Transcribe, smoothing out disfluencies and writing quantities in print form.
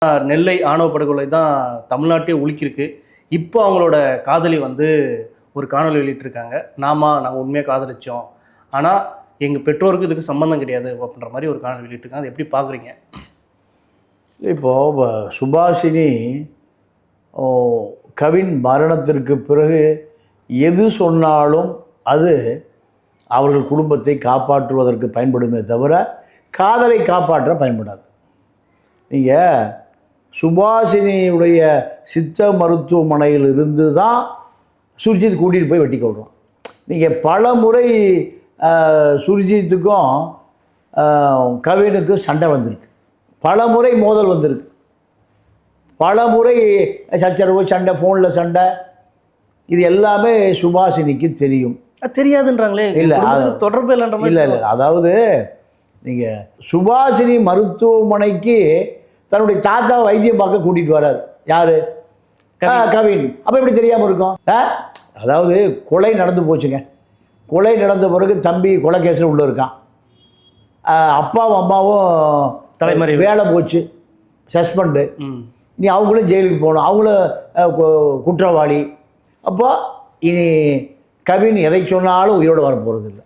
நெல்லை ஆணவ படுகொலை தான் தமிழ்நாட்டே உலுக்கியிருக்கு. இப்போ அவங்களோட காதலி வந்து ஒரு காணொலி வெளியிட்டிருக்காங்க. நாங்கள் உண்மையாக காதலிச்சோம், ஆனால் எங்கள் பெற்றோருக்கு இதுக்கு சம்மந்தம் கிடையாது அப்படின்ற மாதிரி ஒரு காணொலி வெளியிட்டிருக்காங்க. அதை எப்படி பார்க்குறீங்க? இப்போது சுபாஷினி கவின் மரணத்திற்கு பிறகு எது சொன்னாலும் அது அவர்கள் குடும்பத்தை காப்பாற்றுவதற்கு பயன்படுமே தவிர காதலை காப்பாற்ற பயன்படாது. நீங்கள் சுபாஷினியுடைய சித்த மருத்துவமனையில் இருந்து தான் சுர்ஜித் கூட்டிகிட்டு போய் வெட்டி கொள்கிறோம். நீங்கள் பல முறை சுர்ஜித்துக்கும் கவினுக்கும் சண்டை வந்திருக்கு, பல முறை மோதல் வந்திருக்கு, பல முறை சச்சரவு சண்டை, ஃபோனில் சண்டை, இது எல்லாமே சுபாஷினிக்கு தெரியும். தெரியாதுன்றாங்களே. இல்லை, தொடர்பு இல்லைன்ற மாதிரி. இல்லை, அதாவது நீங்கள் சுபாஷினி மருத்துவமனைக்கு தன்னுடைய தாத்தா வைத்தியம் பார்க்க கூட்டிகிட்டு வர்றார் யார்? கவின். அப்போ எப்படி தெரியாமல் இருக்கும்? அதாவது கொலை நடந்து போச்சுங்க. கொலை நடந்த பிறகு தம்பி கொலை கேஸில் உள்ளே இருக்கான். அப்பாவும் அம்மாவும் தலைமறை, வேலை போச்சு, சஸ்பெண்டு. இனி அவங்களும் ஜெயிலுக்கு போகணும், அவங்களும் குற்றவாளி. அப்போ இனி கவின் எதை சொன்னாலும் உயிரோடு வர போகிறது இல்லை.